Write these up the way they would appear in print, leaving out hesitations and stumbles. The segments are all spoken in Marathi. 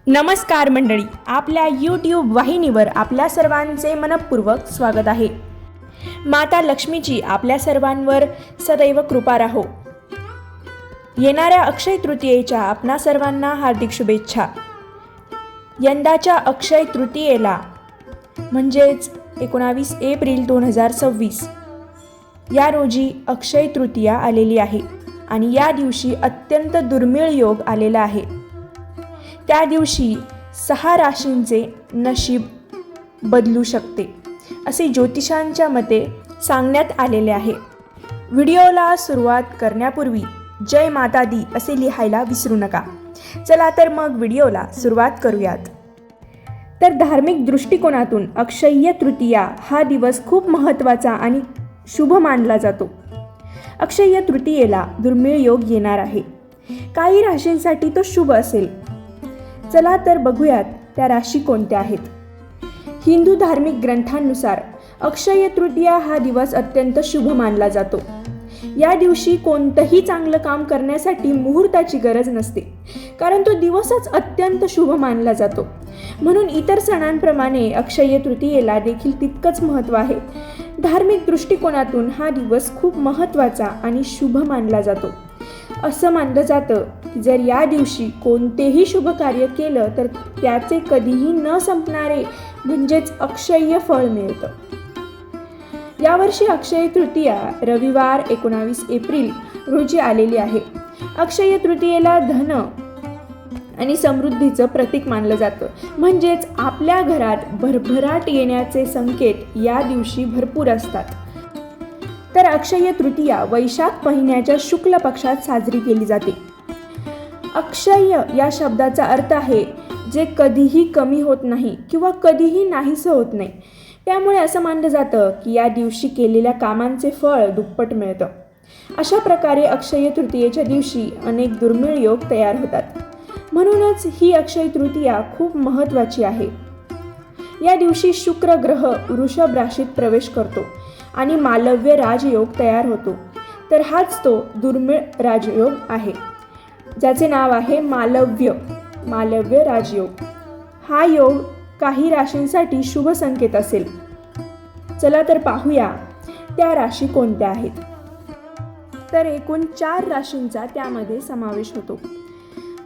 नमस्कार मंडळी, आपल्या यूट्यूब वाहिनीवर आपल्या सर्वांचे मनपूर्वक स्वागत आहे. माता लक्ष्मीची आपल्या सर्वांवर सदैव कृपा राहो. येणाऱ्या अक्षय तृतीयेच्या आपणा सर्वांना हार्दिक शुभेच्छा. यंदाच्या अक्षय तृतीयेला म्हणजेच 19 एप्रिल 2026 या रोजी अक्षय तृतीया आलेली आहे आणि या दिवशी अत्यंत दुर्मिळ योग आलेला आहे. त्या दिवशी 6 राशींचे नशीब बदलू शकते असे ज्योतिषांच्या मते सांगण्यात आलेले आहे. व्हिडिओला सुरुवात करण्यापूर्वी जय माता दी असे लिहायला विसरू नका. चला तर मग व्हिडिओला सुरुवात करूयात. तर धार्मिक दृष्टिकोनातून अक्षय्य तृतीया हा दिवस खूप महत्त्वाचा आणि शुभ मानला जातो. अक्षय्य तृतीयेला दुर्मिळ योग येणार आहे. काही राशींसाठी तो शुभ असेल. चला तर बघूयात त्या राशी कोणत्या आहेत. हिंदू धार्मिक ग्रंथांनुसार अक्षय तृतीया हा दिवस अत्यंत शुभ मानला जातो. या दिवशी कोणतंही चांगलं काम करण्यासाठी मुहूर्ताची गरज नसते, कारण तो दिवसच अत्यंत शुभ मानला जातो. म्हणून इतर सणांप्रमाणे अक्षय तृतीयेला देखील तितकंच महत्त्व आहे. धार्मिक दृष्टिकोनातून हा दिवस खूप महत्त्वाचा आणि शुभ मानला जातो. असं मानलं जातं की जर या दिवशी कोणतेही शुभ कार्य केलं तर त्याचे कधीही न संपणारे म्हणजेच अक्षय्य फळ मिळतं. यावर्षी अक्षय तृतीया रविवार 19 एप्रिल रोजी आलेली आहे. अक्षय तृतीयेला धन आणि समृद्धीचं प्रतीक मानलं जातं. म्हणजेच आपल्या घरात भरभराट येण्याचे संकेत या दिवशी भरपूर असतात. तर अक्षय तृतीया वैशाख महिन्याच्या शुक्ल पक्षात साजरी केली जाते. अक्षय या शब्दाचा अर्थ आहे जे कधीही कमी होत नाही किंवा कधीही नाहीसं होत नाही. त्यामुळे असं मानलं जातं की या दिवशी केलेल्या कामांचे फळ दुप्पट मिळतं. अशा प्रकारे अक्षय तृतीयेच्या दिवशी अनेक दुर्मिळ योग तयार होतात. म्हणूनच ही अक्षय तृतीया खूप महत्त्वाची आहे. या दिवशी शुक्र ग्रह वृषभ राशीत प्रवेश करतो आणि मालव्य राजयोग तयार होतो. तर हाच तो दुर्मिळ राजयोग आहे ज्याचे नाव आहे मालव्य राजयोग. हा योग काही राशींसाठी शुभ संकेत असेल. चला तर पाहूया त्या राशी कोणत्या आहेत. तर एकूण 4 राशींचा त्यामध्ये समावेश होतो.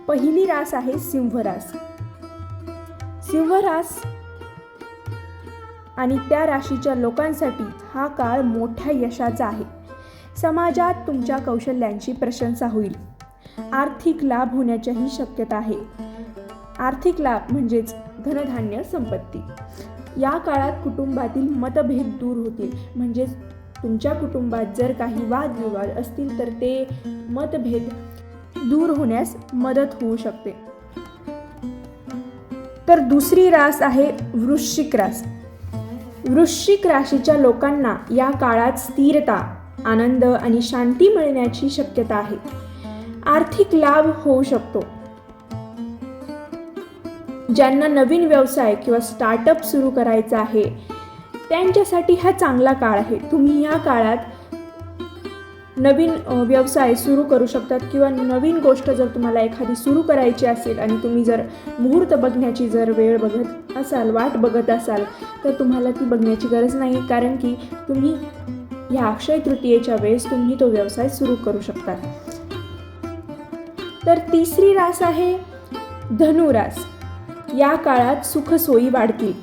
पहिली रास आहे सिंह रास. सिंह रास आणि त्या राशीच्या लोकांसाठी हा काळ मोठ्या यशाचा आहे. समाजात तुमच्या कौशल्यांची प्रशंसा होईल. आर्थिक लाभ होण्याचीही शक्यता आहे. आर्थिक लाभ म्हणजेच धनधान्य संपत्ती. या काळात कुटुंबातील मतभेद दूर होतील. म्हणजेच तुमच्या कुटुंबात जर काही वादविवाद असतील तर ते मतभेद दूर होण्यास मदत होऊ शकते. तर दुसरी रास आहे वृश्चिक रास. वृश्चिक राशीच्या लोकांना या काळात स्थिरता, आनंद आणि शांती मिळण्याची शक्यता आहे. आर्थिक लाभ होऊ शकतो. ज्यांना नवीन व्यवसाय किंवा स्टार्टअप सुरू करायचा आहे त्यांच्यासाठी हा चांगला काळ आहे. तुम्ही या काळात नवीन व्यवसाय सुरू करू शकतात किंवा नवीन गोष्ट जर तुम्हाला एखादी सुरू करायची असेल आणि तुम्ही जर मुहूर्त बघण्याची जर वेळ बघत असाल, वाट बघत असाल तर तुम्हाला ती बघण्याची गरज नाही, कारण की तुम्ही या अक्षय तृतीयेच्या वेळेस तुम्ही तो व्यवसाय सुरू करू शकता. तर तिसरी रास आहे धनुरास. या काळात सुख सोयी वाढतील.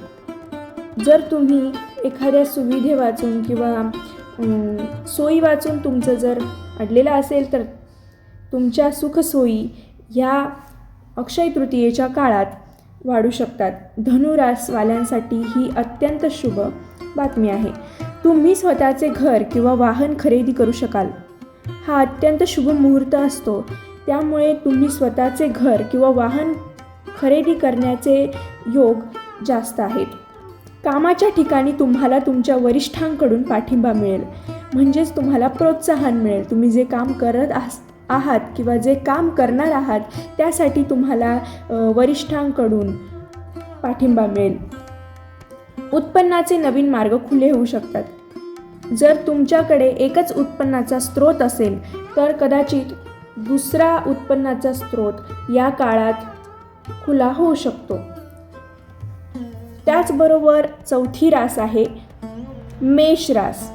जर तुम्ही एखाद्या सुविधे वाचून किंवा सोयी वाचून तुमचं जर अडलेलं असेल तर तुमच्या सुखसोयी ह्या अक्षय तृतीयेच्या काळात वाढू शकतात. धनुरासवाल्यांसाठी ही अत्यंत शुभ बातमी आहे. तुम्ही स्वतःचे घर किंवा वाहन खरेदी करू शकाल. हा अत्यंत शुभ मुहूर्त असतो. त्यामुळे तुम्ही स्वतःचे घर किंवा वाहन खरेदी करण्याचे योग जास्त आहेत. कामाच्या ठिकाणी तुम्हाला तुमच्या वरिष्ठांकडून पाठिंबा मिळेल. म्हणजेच तुम्हाला प्रोत्साहन मिळेल. तुम्ही जे काम करत आहात किंवा जे काम करणार आहात त्यासाठी तुम्हाला वरिष्ठांकडून पाठिंबा मिळेल. उत्पन्नाचे नवीन मार्ग खुले होऊ शकतात. जर तुमच्याकडे एकच उत्पन्नाचा स्रोत असेल तर कदाचित दुसरा उत्पन्नाचा स्रोत या काळात खुला होऊ शकतो. त्याचबरोबर चौथी रास आहे मेष रास.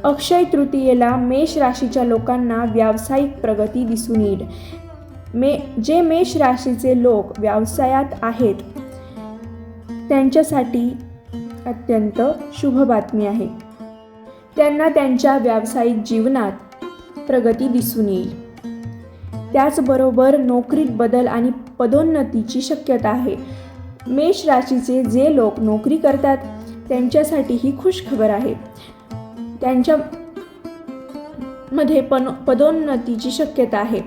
अक्षय तृतीयेला मेष राशीच्या लोकांना व्यावसायिक प्रगती दिसून येईल. जे मेष राशीचे लोक व्यवसायात आहेत त्यांच्यासाठी अत्यंत शुभ बातमी आहे. त्यांना त्यांच्या व्यावसायिक जीवनात प्रगती दिसून येईल. त्याचबरोबर नोकरीत बदल आणि पदोन्नतीची शक्यता आहे. मेष राशीचे जे लोक नोकरी करतात त्यांच्यासाठी ही खुश खबर आहे. त्यांच्यामध्ये पदोन्नतीची शक्यता आहे.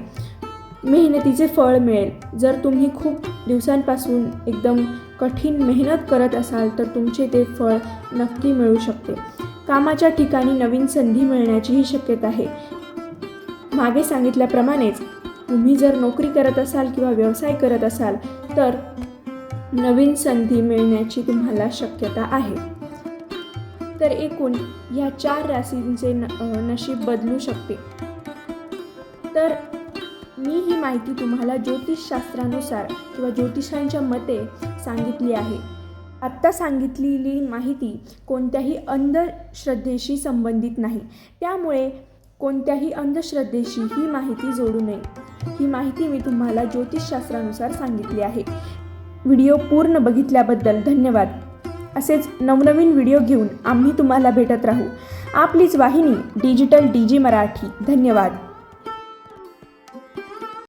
मेहनतीचे फळ मिळेल. जर तुम्ही खूप दिवसांपासून एकदम कठीण मेहनत करत असाल तर तुमचे ते फळ नक्की मिळू शकते. कामाच्या ठिकाणी नवीन संधी मिळण्याचीही शक्यता आहे. मागे सांगितल्याप्रमाणेच तुम्ही जर नोकरी करत असाल किंवा व्यवसाय करत असाल तर नवीन संधी मिळण्याची तुम्हाला शक्यता आहे. तर एकूण ह्या 4 राशींचे नशीब बदलू शकते. तर मी ही माहिती तुम्हाला ज्योतिषशास्त्रानुसार किंवा ज्योतिषांच्या मते सांगितली आहे. आत्ता सांगितलेली माहिती कोणत्याही अंधश्रद्धेशी संबंधित नाही. त्यामुळे कोणत्याही अंधश्रद्धेशी ही माहिती जोडू नये. ही माहिती मी तुम्हाला ज्योतिषशास्त्रानुसार सांगितली आहे. व्हिडिओ पूर्ण बघितल्याबद्दल धन्यवाद. असेच नवनवीन व्हिडिओ घेऊन आम्ही तुम्हाला भेटत राहू. आपलीच वाहिनी डिजिटल DG मराठी. धन्यवाद.